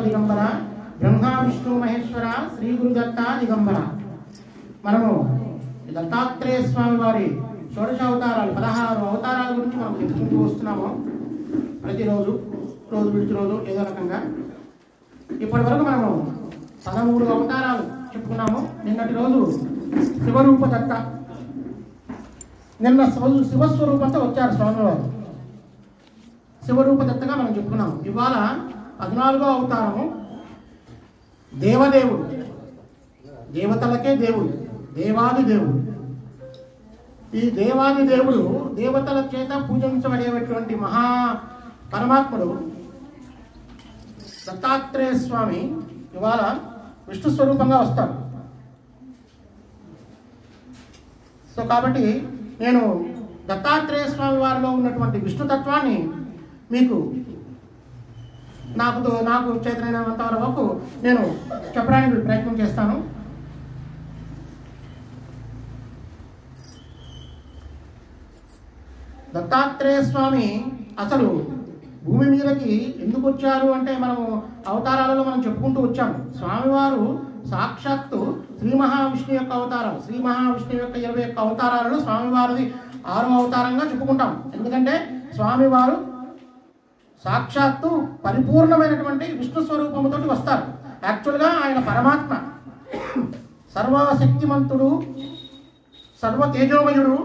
దిగంబర బ్రహ్మ విష్ణు మహేశ్వర శ్రీ గురుదత్త దిగంబర. మనము దత్తాత్రేయ స్వామి వారి షోడశ అవతారాలు 16 అవతారాల గురించి మనం చెప్పుకుంటూ వస్తున్నాము. ప్రతిరోజు రోజు విడిచి రోజు ఏదో రకంగా ఇప్పటి వరకు మనము 13 అవతారాలు చెప్పుకున్నాము. నిన్నటి రోజు శివరూప దత్త, నిన్న శివస్వరూపంతో వచ్చారు స్వామివారు. శివరూప దత్తగా మనం చెప్పుకున్నాము. ఇవాళ 14వ అవతారము దేవదేవుడు, దేవతలకే దేవుడు, దేవాది దేవుడు. ఈ దేవాది దేవుడు దేవతల చేత పూజించబడేటువంటి మహా పరమాత్ముడు దత్తాత్రేయ స్వామి ఇవాళ విష్ణు స్వరూపంగా వస్తాడు. సో కాబట్టి నేను దత్తాత్రేయ స్వామి వారిలో ఉన్నటువంటి విష్ణుతత్వాన్ని మీకు నాకు చేతనైనంత వరకు నేను చెప్పడానికి ప్రయత్నం చేస్తాను. దత్తాత్రేయ స్వామి అసలు భూమి మీదకి ఎందుకు వచ్చారు అంటే మనము అవతారాలలో మనం చెప్పుకుంటూ వచ్చాము. స్వామివారు సాక్షాత్తు శ్రీ మహావిష్ణు యొక్క అవతారాలు, శ్రీ మహావిష్ణు యొక్క 21 అవతారాలలో స్వామివారిది 6వ అవతారంగా చెప్పుకుంటాం. ఎందుకంటే స్వామివారు సాక్షాత్తు పరిపూర్ణమైనటువంటి విష్ణు స్వరూపముతో వస్తారు. యాక్చువల్గా ఆయన పరమాత్మ, సర్వశక్తిమంతుడు, సర్వ తేజోమయుడు,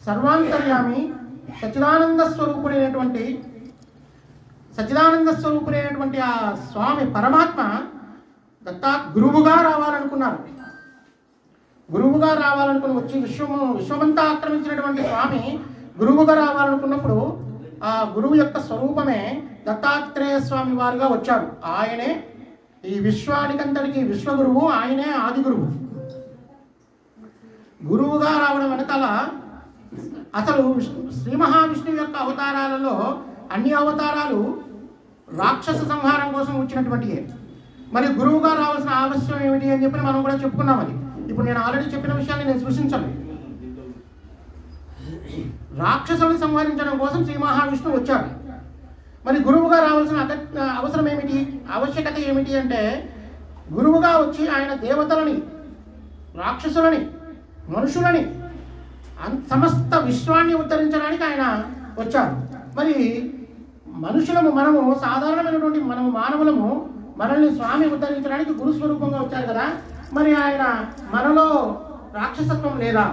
సర్వాంతర్యామి, సచ్చిదానంద స్వరూపుడైనటువంటి ఆ స్వామి పరమాత్మ గురువుగా రావాలనుకున్నారు. గురువుగా రావాలనుకుని వచ్చి విశ్వమంతా ఆక్రమించినటువంటి స్వామి గురువుగా రావాలనుకున్నప్పుడు ఆ గురువు యొక్క స్వరూపమే దత్తాత్రేయ స్వామి వారుగా వచ్చారు. ఆయనే ఈ విశ్వానికంతటికి విశ్వగురువు, ఆయనే ఆది గురువు. గురువుగా రావడం వెనకాల అసలు శ్రీ మహావిష్ణువు యొక్క అవతారాలలో అన్ని అవతారాలు రాక్షస సంహారం కోసం వచ్చినటువంటివే. మరి గురువుగా రావాల్సిన ఆవశ్యం ఏమిటి అని చెప్పి మనం కూడా చెప్పుకున్నాం. అది ఇప్పుడు నేను ఆల్రెడీ చెప్పిన విషయాన్ని నేను సూచించాను. రాక్షసుని సంహరించడం కోసం శ్రీ మహావిష్ణువు వచ్చాడు. మరి గురువుగా రావాల్సిన అవసరం ఏమిటి, ఆవశ్యకత ఏమిటి అంటే గురువుగా వచ్చి ఆయన దేవతలని, రాక్షసులని, మనుషులని, సమస్త విశ్వాన్ని ఉద్ధరించడానికి ఆయన వచ్చారు. మరి మనుషులము, మనము సాధారణమైనటువంటి మనము మానవులము, మనల్ని స్వామి ఉద్ధరించడానికి గురు స్వరూపంగా వచ్చారు కదా. మరి ఆయన మనలో రాక్షసత్వం లేదా?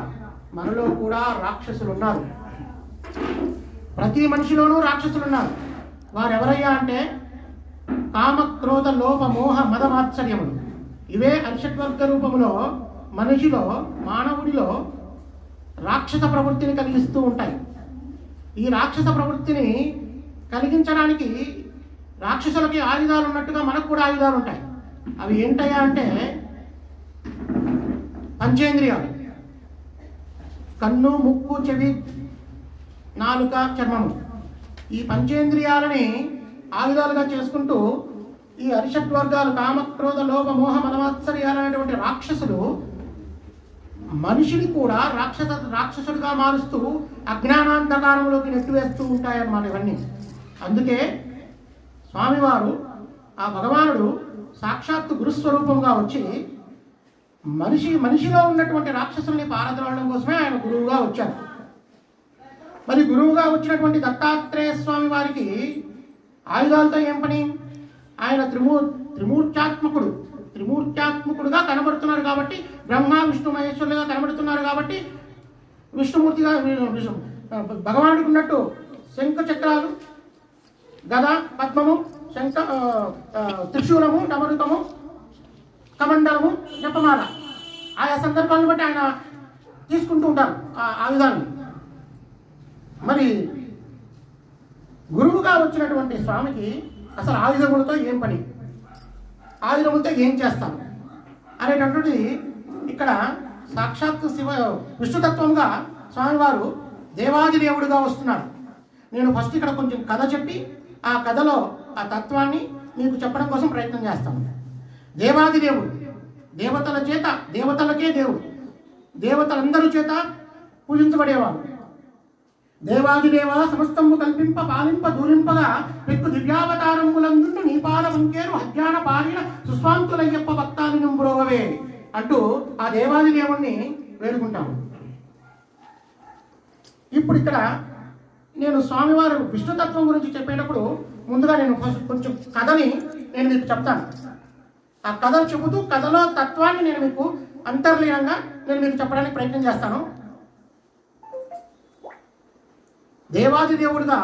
మనలో కూడా రాక్షసులు ఉన్నారు. ప్రతి మనిషిలోనూ రాక్షసులు ఉన్నారు. వారు ఎవరయ్యా అంటే కామ, క్రోధ, లోభ, మోహ, మద, మాత్సర్యములు. ఇవే అరిషడ్వర్గ రూపములో మనిషిలో, మానవుడిలో రాక్షస ప్రవృత్తిని కలిగిస్తూ ఉంటాయి. ఈ రాక్షస ప్రవృత్తిని కలిగించడానికి రాక్షసులకి ఆయుధాలు ఉన్నట్టుగా మనకు కూడా ఆయుధాలు ఉంటాయి. అవి ఏంటయ్యా అంటే పంచేంద్రియాలు, కన్ను, ముక్కు, చెవి, నాలుక, చర్మము. ఈ పంచేంద్రియాలని ఆయుధాలుగా చేసుకుంటూ ఈ అరిషడ్వర్గాలు కామ, క్రోధ, లోభ, మోహ, మదమాత్సర్యాలు అనేటువంటి రాక్షసులు మనిషిని కూడా రాక్షసుడిగా మారుస్తూ అజ్ఞానాంధకారంలోకి నెట్టివేస్తూ ఉంటాయన్నమాట ఇవన్నీ. అందుకే స్వామివారు, ఆ భగవానుడు సాక్షాత్తు గురుస్వరూపంగా వచ్చి మనిషిలో ఉన్నటువంటి రాక్షసుల్ని పారద్రోలడం కోసమే ఆయన గురువుగా వచ్చారు. మరి గురువుగా వచ్చినటువంటి దత్తాత్రేయ స్వామి వారికి ఆయుధాలతో ఏం పని? ఆయన త్రిమూర్త్యాత్మకుడుగా కనబడుతున్నారు కాబట్టి, బ్రహ్మ విష్ణు మహేశ్వరులుగా కనబడుతున్నారు కాబట్టి, విష్ణుమూర్తిగా భగవానుడికి ఉన్నట్టు శంఖ చక్రాలు, గద, పద్మము, త్రిశూలము, డమరుకము, కమండలము, జపమాల ఆయా సందర్భాలను బట్టి ఆయన తీసుకుంటూ ఉంటారు ఆ ఆయుధాన్ని. మరి గురువుగా వచ్చినటువంటి స్వామికి అసలు ఆయుధములతో ఏం పని, ఆయుధములతో ఏం చేస్తాను అనేటటువంటిది ఇక్కడ సాక్షాత్తు విష్ణుతత్వంగా స్వామివారు దేవాది దేవుడిగా వస్తున్నారు. నేను ఫస్ట్ ఇక్కడ కొంచెం కథ చెప్పి ఆ కథలో ఆ తత్వాన్ని మీకు చెప్పడం కోసం ప్రయత్నం చేస్తాను. దేవాది దేవుడు, దేవతల చేత, దేవతలకే దేవుడు, దేవతలందరూ చేత పూజించబడేవాడు. దేవాదిదేవ సమస్తంబు కల్పింప పాలింప దూరింపగా పెక్కు దివ్యావతారములందు నీపాల వంకేరు అజ్ఞాన పాలిన సుస్వాంతులయ్యప్ప భక్తాని నుంబ్రోవే అంటూ ఆ దేవాదిదేవుణ్ణి వేడుకుంటాము. ఇప్పుడు ఇక్కడ నేను స్వామివారు విష్ణుతత్వం గురించి చెప్పేటప్పుడు ముందుగా నేను కొంచెం కథని నేను మీకు చెప్తాను. ఆ కథను చెబుతూ కథలో తత్వాన్ని నేను మీకు అంతర్లీనంగా నేను మీకు చెప్పడానికి ప్రయత్నం చేస్తాను. దేవాది దేవుడుగా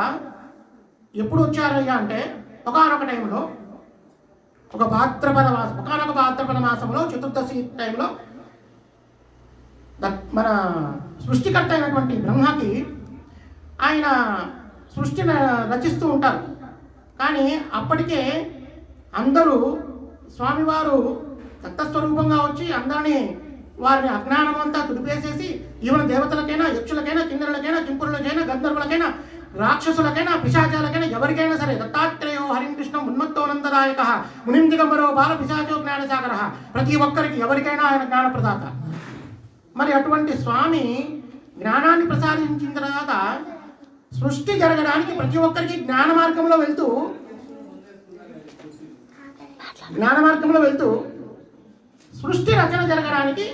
ఎప్పుడు వచ్చారయ్యా అంటే ఒకానొక టైంలో ఒకనొక భాద్రపద మాసంలో చతుర్దశి టైంలో మన సృష్టికర్త అయినటువంటి బ్రహ్మకి ఆయన సృష్టిని రచిస్తూ ఉంటారు. కానీ అప్పటికే అందరూ స్వామివారు దత్తస్వరూపంగా వచ్చి అందరినీ వారిని అజ్ఞానం అంతా తుడిపేసేసి ఈవెన దేవతలకైనా యక్షులకైనా కిన్నెరులకైనా కింపురులకైనా గంధర్వులకైనా రాక్షసులకైనా పిశాచాలకైనా ఎవరికైనా సరే దత్తాత్రేయో హరిం కృష్ణం ఉన్మత్తోనందదాయక మునిం దిగంబరో బాల పిశాచో జ్ఞానసాగర ప్రతి ఒక్కరికి ఎవరికైనా ఆయన జ్ఞానప్రదాత. మరి అటువంటి స్వామి జ్ఞానాన్ని ప్రసాదించిన తర్వాత సృష్టి జరగడానికి ప్రతి ఒక్కరికి జ్ఞాన మార్గంలో వెళ్తూ సృష్టి రచన జరగడానికి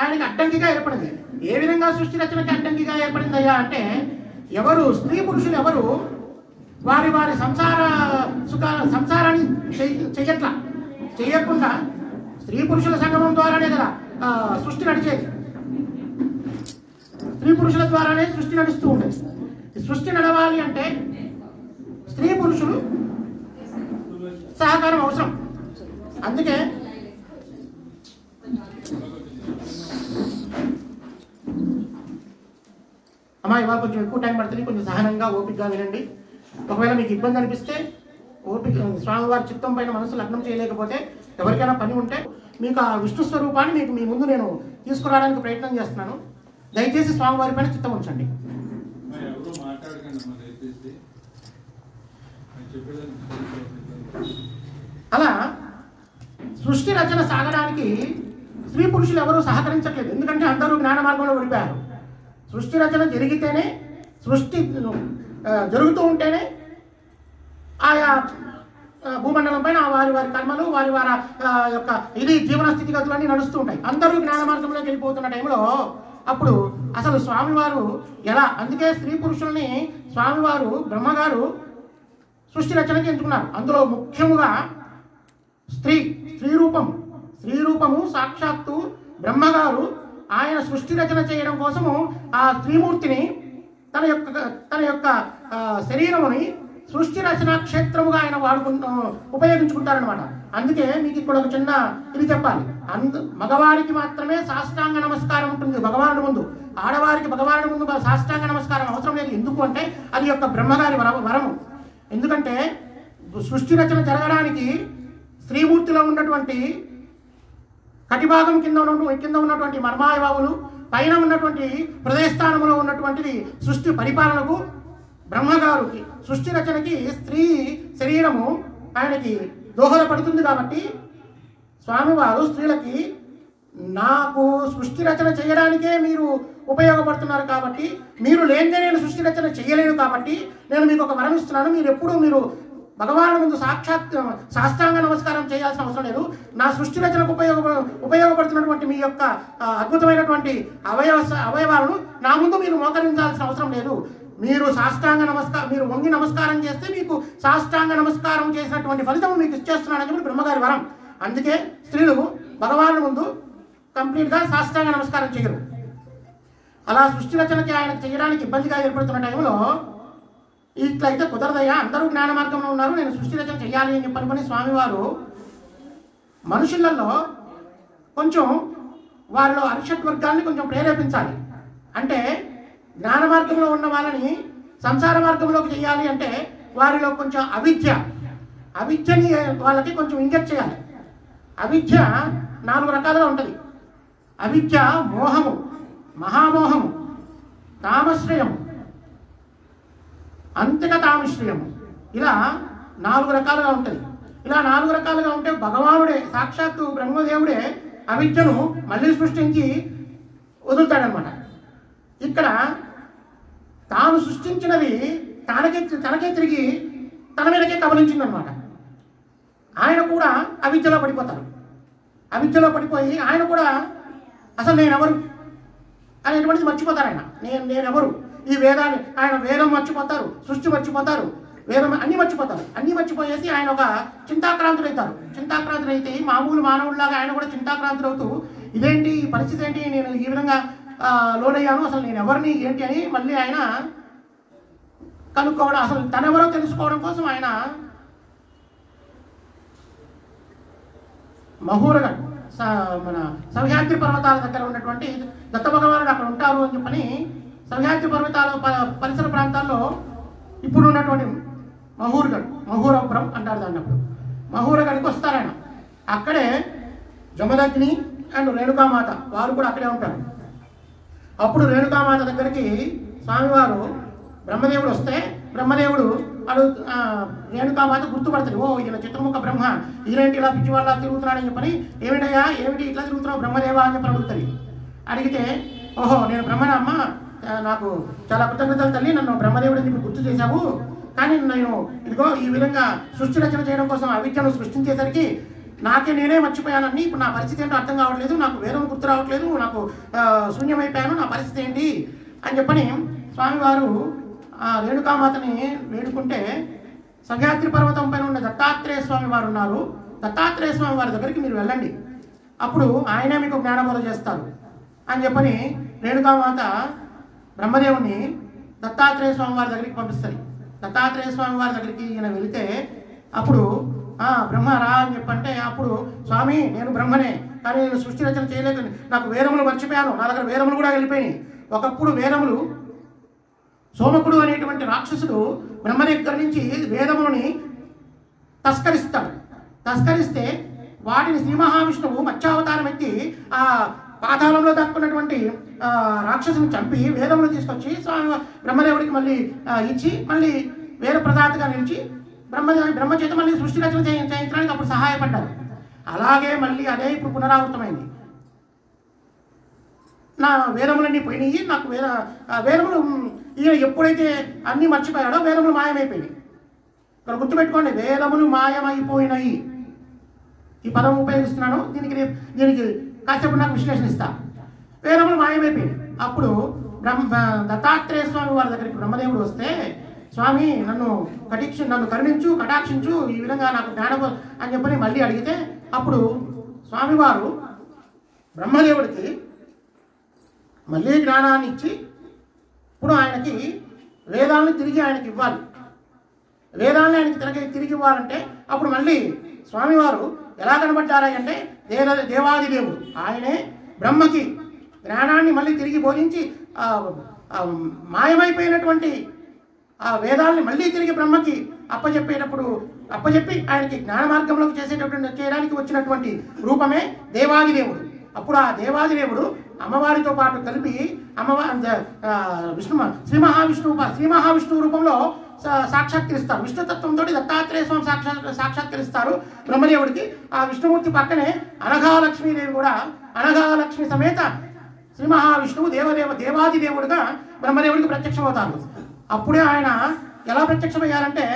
ఆయనకి అడ్డంకిగా ఏర్పడింది. ఏ విధంగా సృష్టి రచనకి అడ్డంకిగా ఏర్పడిందయ్యా అంటే ఎవరు స్త్రీ పురుషులు ఎవరు వారి వారి సంసారాన్ని చెయ్యకుండా స్త్రీ పురుషుల సంగమం ద్వారానే కదా సృష్టి నడిచేది. స్త్రీ పురుషుల ద్వారానే సృష్టి నడుస్తూ ఉంటుంది. సృష్టి నడవాలి అంటే స్త్రీ పురుషులు సహకారం అవసరం. అందుకే అమ్మా ఇవాళ కొంచెం ఎక్కువ టైం పడుతుంది, కొంచెం సహనంగా ఓపికగా వినండి. ఒకవేళ మీకు ఇబ్బంది అనిపిస్తే ఓపిక స్వామివారి చిత్తం పైన మనసు లగ్నం చేయలేకపోతే ఎవరికైనా పని ఉంటే మీకు ఆ విష్ణు స్వరూపాన్ని మీకు మీ ముందు నేను తీసుకురావడానికి ప్రయత్నం చేస్తున్నాను. దయచేసి స్వామివారి పైన చిత్తం ఉంచండి. అలా సృష్టి రచన సాగడానికి స్త్రీ పురుషులు ఎవరూ సహకరించట్లేదు. ఎందుకంటే అందరూ జ్ఞాన మార్గంలో పడిపోయారు. సృష్టి రచన జరిగితేనే సృష్టి జరుగుతూ ఉంటేనే ఆయా భూమండలం పైన వారి వారి కర్మలు వారి వారి యొక్క జీవన స్థితిగతులన్నీ నడుస్తూ ఉంటాయి. అందరూ జ్ఞాన మార్గంలోకి వెళ్ళిపోతున్న టైంలో అప్పుడు అసలు స్వామివారు ఎలా, అందుకే స్త్రీ పురుషుల్ని స్వామివారు బ్రహ్మగారు సృష్టి రచనకి ఎంచుకున్నారు. అందులో ముఖ్యముగా స్త్రీ రూపము సాక్షాత్తు బ్రహ్మగారు ఆయన సృష్టి రచన చేయడం కోసము ఆ స్త్రీమూర్తిని తన యొక్క శరీరముని సృష్టి రచన క్షేత్రముగా ఆయన ఉపయోగించుకుంటారనమాట. అందుకే మీకు ఇక్కడ ఒక చిన్న ఇది చెప్పాలి. మగవారికి మాత్రమే సాష్టాంగ నమస్కారం ఉంటుంది భగవానుడి ముందు. ఆడవారికి భగవానుడి ముందు సాష్టాంగ నమస్కారం అవసరం లేదు. ఎందుకు అంటే అది యొక్క బ్రహ్మగారి వరము. ఎందుకంటే సృష్టి రచన జరగడానికి స్త్రీమూర్తిలో ఉన్నటువంటి కటిభాగం కింద ఉన్నటువంటి మర్మాయవావులు, పైన ఉన్నటువంటి హృదయస్థానంలో ఉన్నటువంటిది సృష్టి పరిపాలనకు బ్రహ్మగారికి సృష్టి రచనకి స్త్రీ శరీరము ఆయనకి దోహదపడుతుంది. కాబట్టి స్వామివారు స్త్రీలకి నాకు సృష్టి రచన చేయడానికే మీరు ఉపయోగపడుతున్నారు కాబట్టి, మీరు లేనిదే నేను సృష్టి రచన చేయలేను కాబట్టి నేను మీకు ఒక వరం ఇస్తున్నాను. మీరు ఎప్పుడూ భగవానుడి ముందు సాష్టాంగ నమస్కారం చేయాల్సిన అవసరం లేదు. నా సృష్టి రచనకు ఉపయోగపడుతున్నటువంటి మీ యొక్క అద్భుతమైనటువంటి అవయవాలను నా ముందు మీరు మోకరించాల్సిన అవసరం లేదు. మీరు మీరు వంగి నమస్కారం చేస్తే మీకు సాష్టాంగ నమస్కారం చేసినటువంటి ఫలితం మీకు ఇచ్చేస్తున్నానని చెప్పి బ్రహ్మగారి వరం. అందుకే స్త్రీలు భగవానుడి ముందు కంప్లీట్గా సాష్టాంగ నమస్కారం చేయరు. అలా సృష్టి రచనకి ఆయనకు చేయడానికి ఇబ్బందిగా ఏర్పడుతున్న టైంలో ఇట్లయితే కుదరదయ్యా, అందరూ జ్ఞాన మార్గంలో ఉన్నారు, నేను సృష్టి రచన చేయాలి అని చెప్పనుకొని స్వామివారు మనుషులలో కొంచెం వారిలో అరిషట్ వర్గాన్ని కొంచెం ప్రేరేపించాలి. అంటే జ్ఞాన మార్గంలో ఉన్న వాళ్ళని సంసార మార్గంలోకి చేయాలి అంటే వారిలో కొంచెం అవిద్యని వాళ్ళకి కొంచెం ఇంజెక్ట్ చేయాలి. అవిద్య 4 రకాలుగా ఉంటుంది. అవిద్య మోహము, మహామోహము, తామశ్రయం, అంతిక తామశ్రయము, ఇలా 4 రకాలుగా ఉంటుంది. ఇలా 4 రకాలుగా ఉంటే భగవానుడే సాక్షాత్తు బ్రహ్మదేవుడే అవిద్యను మళ్ళీ సృష్టించి వదులుతాడనమాట. ఇక్కడ తాను సృష్టించినవి తనకే తిరిగి తన మీదకే కబలించిందనమాట. ఆయన కూడా అవిద్యలో పడిపోతారు. అవిద్యలో పడిపోయి ఆయన కూడా అసలు నేనెవరు అనేటువంటిది మర్చిపోతారు. ఆయన నేనెవరు, ఈ వేదాన్ని, ఆయన వేదం మర్చిపోతారు, సృష్టి మర్చిపోతారు, వేదం అన్నీ మర్చిపోతారు. అన్నీ మర్చిపోయేసి ఆయన ఒక చింతాక్రాంతులవుతారు. చింతాక్రాంతులైతే మామూలు మానవుడిలాగా ఆయన కూడా చింతాక్రాంతులవుతూ ఇదేంటి, ఈ పరిస్థితి ఏంటి, నేను ఈ విధంగా లోనయ్యాను, అసలు నేను ఎవరిని ఏంటి అని మళ్ళీ ఆయన కనుక్కోవడం, అసలు తనెవరో తెలుసుకోవడం కోసం ఆయన మహూరగఢ్ మన సహ్యాద్రి పర్వతాల దగ్గర ఉన్నటువంటి దత్త భగవానుడు అక్కడ ఉంటారు అని చెప్పని సహ్యాద్రి పర్వతాల పరిసర ప్రాంతాల్లో ఇప్పుడు ఉన్నటువంటి మహూరపురం అంటారు దాన్ని. అప్పుడు మహూరగఢ్కి వస్తారాయన. అక్కడే జమదగ్ని అండ్ రేణుకామాత వారు కూడా అక్కడే ఉంటారు. అప్పుడు రేణుకామాత దగ్గరికి స్వామివారు బ్రహ్మదేవుడు వస్తే బ్రహ్మదేవుడు రేణుకామాత గుర్తుపడుతుంది. ఓ ఈయన చిత్రముఖ బ్రహ్మ, ఈయనేంటి ఇలా పిచ్చి వాళ్ళ తిరుగుతున్నాడని చెప్పని, ఏమిటయ్యా ఏమిటి ఇట్లా తిరుగుతున్నావు బ్రహ్మదేవా అని చెప్పి అడుగుతుంది. అడిగితే ఓహో నేను బ్రహ్మనమ్మ, నాకు చాలా కృతజ్ఞతలు తల్లి, నన్ను బ్రహ్మదేవుడు అని చెప్పి గుర్తు చేశావు, కానీ నేను ఇదిగో ఈ విధంగా సృష్టి రచన చేయడం కోసం అవిద్యను సృష్టించేసరికి నేనే మర్చిపోయానని, ఇప్పుడు నా పరిస్థితి ఏంటో అర్థం కావట్లేదు, నాకు వేదం గుర్తు రావట్లేదు, నాకు శూన్యమైపోయాను, నా పరిస్థితి ఏంటి అని చెప్పని స్వామివారు రేణుకామాతని వేడుకుంటే, సహ్యాద్రి పర్వతం పైన ఉన్న దత్తాత్రేయ స్వామి వారు ఉన్నారు, దత్తాత్రేయ స్వామి వారి దగ్గరికి మీరు వెళ్ళండి, అప్పుడు ఆయనే మీకు జ్ఞానబోధ చేస్తారు అని చెప్పని రేణుకామాత బ్రహ్మదేవుని దత్తాత్రేయ స్వామి వారి దగ్గరికి పంపిస్తుంది. దత్తాత్రేయ స్వామి వారి దగ్గరికి ఈయన వెళితే అప్పుడు బ్రహ్మ రా అని చెప్పంటే, అప్పుడు స్వామి నేను బ్రహ్మనే, కానీ నేను సృష్టి రచన చేయలేక నాకు వేదములు మర్చిపోయాను, నా దగ్గర వేదములు కూడా వెళ్ళిపోయినాయి. ఒకప్పుడు వేదములు సోమకుడు అనేటువంటి రాక్షసుడు బ్రహ్మ దగ్గర నుంచి వేదములని తస్కరిస్తే వాటిని శ్రీ మహావిష్ణువు మత్స్యావతారం ఎత్తి ఆ పాతాళంలో దక్కున్నటువంటి రాక్షసుని చంపి వేదములు తీసుకొచ్చి స్వామి బ్రహ్మదేవుడికి మళ్ళీ ఇచ్చి మళ్ళీ వేద ప్రదాతగా నిలిచి బ్రహ్మ చేత మళ్ళీ సృష్టి రచన చేయించడానికి అప్పుడు సహాయపడ్డారు. అలాగే మళ్ళీ అదే ఇప్పుడు పునరావృతమైంది. నా వేదములన్నీ పోయినాయి, నాకు వేదములు ఈయన ఎప్పుడైతే అన్నీ మర్చిపోయాడో వేదములు మాయమైపోయినాయి. ఇక్కడ గుర్తుపెట్టుకోండి, వేదములు మాయమైపోయినాయి ఈ పదం ఉపయోగిస్తున్నాను, దీనికి కాసేపు నాకు విశ్లేషణ ఇస్తా. వేదములు మాయమైపోయినాయి. అప్పుడు దత్తాత్రేయ స్వామి వారి దగ్గరికి బ్రహ్మదేవుడు వస్తే, స్వామి నన్ను కరుణించు, కటాక్షించు, ఈ విధంగా నాకు జ్ఞానం అని చెప్పని మళ్ళీ అడిగితే, అప్పుడు స్వామివారు బ్రహ్మదేవుడికి మళ్ళీ జ్ఞానాన్ని ఇచ్చి ఇప్పుడు ఆయనకి వేదాలను తిరిగి ఆయనకి ఇవ్వాలి. వేదాలని ఆయనకి తిరిగి ఇవ్వాలంటే అప్పుడు మళ్ళీ స్వామివారు ఎలా కనబడ్డారా అంటే దేవాదిదేవుడు, ఆయనే బ్రహ్మకి జ్ఞానాన్ని మళ్ళీ తిరిగి బోధించి మాయమైపోయినటువంటి ఆ వేదాలని మళ్ళీ తిరిగి బ్రహ్మకి అప్పచెప్పి ఆయనకి జ్ఞాన మార్గంలోకి చేయడానికి వచ్చినటువంటి రూపమే దేవాదిదేవుడు. అప్పుడు ఆ దేవాదిదేవుడు అమ్మవారితో పాటు కలిపి శ్రీ మహావిష్ణువు రూపంలో సాక్షాత్కరిస్తారు. విష్ణుతత్వంతో దత్తాత్రేయ స్వామి సాక్షాత్కరిస్తారు బ్రహ్మదేవుడికి. ఆ విష్ణుమూర్తి పక్కనే అనఘాలక్ష్మీదేవి కూడా, అనఘాలక్ష్మి సమేత శ్రీ మహావిష్ణువు దేవాదిదేవుడుగా బ్రహ్మదేవుడికి ప్రత్యక్షమవుతారు. అప్పుడే ఆయన ఎలా ప్రత్యక్షమయ్యారంటే,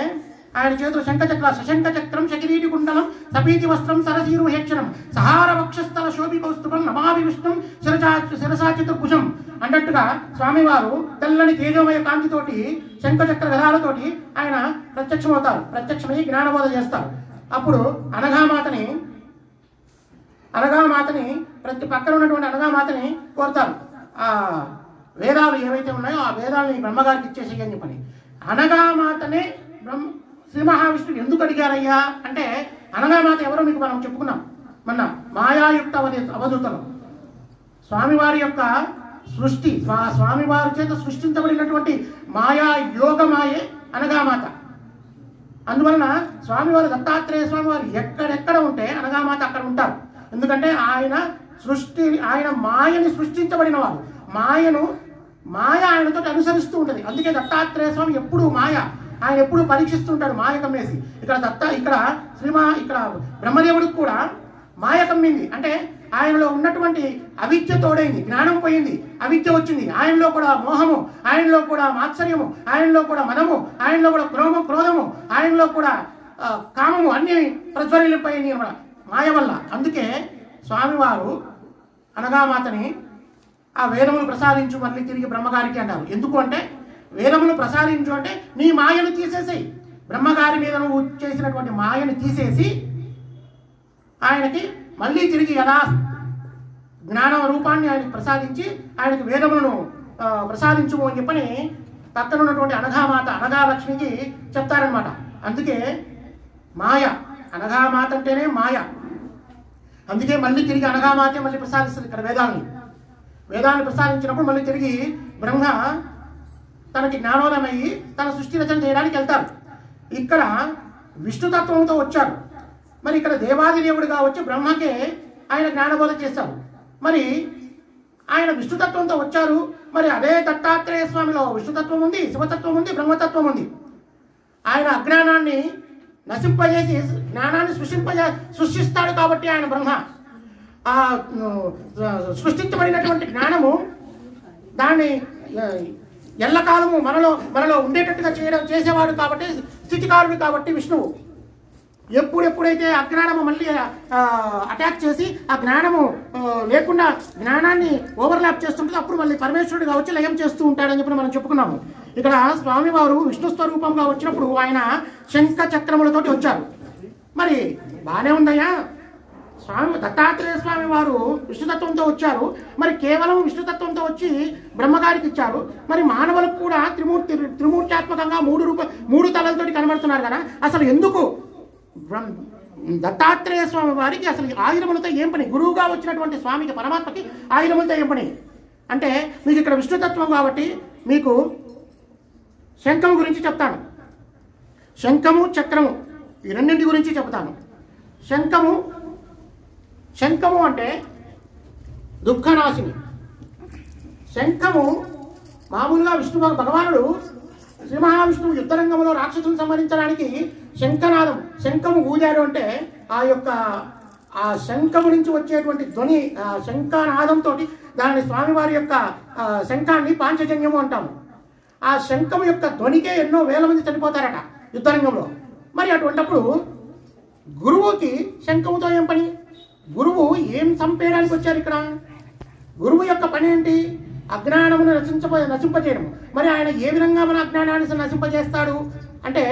ఆయన చేతులు సశంఖ చక్రం శకిరీటి కుండలం సపీతి వస్త్రం సరసీరు హేక్షణం సహార వక్షస్థల శోభికౌస్తుభం నమామి విష్ణుం శిరసాచితుర్భుజం అన్నట్టుగా స్వామివారు తెల్లని తేజోమయ కాంతితోటి శంఖచక్ర గదాలతోటి ఆయన ప్రత్యక్షమై జ్ఞానబోధ చేస్తారు. అప్పుడు అనఘామాతని ప్రతి పక్కన ఉన్నటువంటి అనఘామాతని కోరుతారు, ఆ వేదాలు ఏవైతే ఉన్నాయో ఆ వేదాలని బ్రహ్మగారికి ఇచ్చేసి అని చెప్పని. అనఘామాతనే శ్రీ మహావిష్ణువు ఎందుకు అడిగారయ్యా అంటే, అనఘామాత ఎవరో మీకు మనం చెప్పుకున్నాం మొన్న మాయాయుక్త అవధూతలు. స్వామివారి యొక్క సృష్టి, స్వామివారి చేత సృష్టించబడినటువంటి మాయా యోగమాయే అనఘామాత. అందువలన స్వామివారు దత్తాత్రేయ స్వామివారు ఎక్కడెక్కడ ఉంటే అనఘామాత అక్కడ ఉంటారు. ఎందుకంటే ఆయన మాయని సృష్టించబడిన వారు. మాయ ఆయనతో అనుసరిస్తూ ఉంటుంది. అందుకే దత్తాత్రేయ స్వామి ఎప్పుడు ఆయన ఎప్పుడు పరీక్షిస్తుంటాడు మాయ కమ్మేసి. ఇక్కడ బ్రహ్మదేవుడికి కూడా మాయ కమ్మింది. అంటే ఆయనలో ఉన్నటువంటి అవిద్య తోడైంది, జ్ఞానం పోయింది, అవిద్య వచ్చింది. ఆయనలో కూడా మోహము, ఆయనలో కూడా మాత్సర్యము, ఆయనలో కూడా మనము, ఆయనలో కూడా క్రోధము, ఆయనలో కూడా కామము అన్నీ ప్రజ్వరిల్లిపోయింది మాయ వల్ల. అందుకే స్వామివారు అనగామాతని ఆ వేదములు ప్రసాదించు మళ్ళీ తిరిగి బ్రహ్మగారికి అంటారు. ఎందుకు అంటే వేదములు ప్రసాదించు అంటే నీ మాయను తీసేసేయి, బ్రహ్మగారి మీద నువ్వు చేసినటువంటి మాయను తీసేసి ఆయనకి మళ్ళీ తిరిగి యథా జ్ఞాన రూపాన్ని ఆయనకు ప్రసాదించి ఆయనకి వేదములను ప్రసాదించుము అని చెప్పని పక్కన ఉన్నటువంటి అనఘామాత అనఘాలక్ష్మికి చెప్తారనమాట. అందుకే మాయ, అనఘామాత అంటేనే మాయ. అందుకే మళ్ళీ తిరిగి అనఘామాతే మళ్ళీ ప్రసాదిస్తుంది ఇక్కడ వేదాన్ని ప్రసాదించినప్పుడు మళ్ళీ తిరిగి బ్రహ్మ తనకి జ్ఞానోదయమయ్యి తన సృష్టి రచన చేయడానికి వెళ్తారు. ఇక్కడ విష్ణుతత్వంతో వచ్చాడు. మరి ఇక్కడ దేవాదిదేవుడిగా వచ్చి బ్రహ్మకే ఆయన జ్ఞానబోధ చేశారు. మరి ఆయన విష్ణుతత్వంతో వచ్చారు. మరి అదే దత్తాత్రేయ స్వామిలో విష్ణుతత్వం ఉంది, శివతత్వం ఉంది, బ్రహ్మతత్వం ఉంది. ఆయన అజ్ఞానాన్ని నశింపజేసి జ్ఞానాన్ని సృష్టిస్తాడు. కాబట్టి ఆయన బ్రహ్మ ఆ సృష్టించబడినటువంటి జ్ఞానము దాన్ని ఎల్లకాలము మనలో ఉండేటట్టుగా చేసేవాడు కాబట్టి స్థితికారుడు కాబట్టి విష్ణువు ఎప్పుడైతే అజ్ఞానము మళ్ళీ అటాక్ చేసి ఆ జ్ఞానము లేకుండా జ్ఞానాన్ని ఓవర్లాప్ చేస్తుంటే అప్పుడు మళ్ళీ పరమేశ్వరుడిగా వచ్చి లయం చేస్తూ ఉంటాడని చెప్పి మనం చెప్పుకున్నాము. ఇక్కడ స్వామివారు విష్ణు స్వరూపంగా వచ్చినప్పుడు ఆయన శంఖ చక్రములతోటి వచ్చారు. మరి బాగానే ఉందయ్యా, స్వామి దత్తాత్రేయ స్వామి వారు విష్ణుతత్వంతో వచ్చారు. మరి కేవలం విష్ణుతత్వంతో వచ్చి బ్రహ్మగారికి ఇచ్చారు. మరి మానవులకు కూడా త్రిమూర్త్యాత్మకంగా మూడు తలలతోటి కనబడుతున్నారు కదా, అసలు ఎందుకు దత్తాత్రేయ స్వామి వారికి అసలు ఆయుధములతో ఏం పని? గురువుగా వచ్చినటువంటి స్వామికి పరమాత్మకి ఆయుధములతో ఏం పని అంటే, మీకు ఇక్కడ విష్ణుతత్వం కాబట్టి మీకు శంఖము గురించి చెప్తాను. శంఖము చక్రము ఈ రెండింటి గురించి చెప్తాను. శంఖము అంటే దుఃఖనాశిని. శంఖము మామూలుగా విష్ణు భగవానుడు శ్రీ మహావిష్ణువు యుద్ధరంగంలో రాక్షసులను సంహరించడానికి శంఖనాదం శంఖము ఊదాడు అంటే ఆ శంఖము నుంచి వచ్చేటువంటి ధ్వని శంఖనాదంతో దాని స్వామివారి యొక్క శంఖాన్ని పాంచజన్యము అంటాము. ఆ శంఖము యొక్క ధ్వనికే ఎన్నో వేల మంది చనిపోతారట యుద్ధరంగంలో. మరి అటువంటిప్పుడు గురువుకి శంఖముతో ఏం పని? గురువు ఏం చంపేయడానికి వచ్చారు ఇక్కడ? గురువు యొక్క పని ఏంటి? అజ్ఞానమును నశింపజేయడం. మరి ఆయన ఏ విధంగా మన అజ్ఞానాన్ని నశింపజేస్తాడు అంటే,